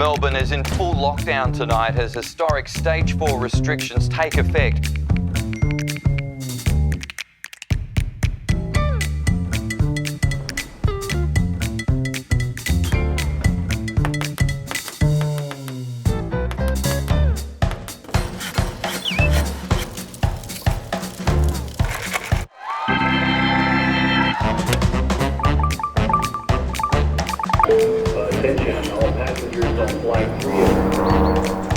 Melbourne is in full lockdown tonight as historic Stage 4 restrictions take effect. Attention, all passengers on flight 3.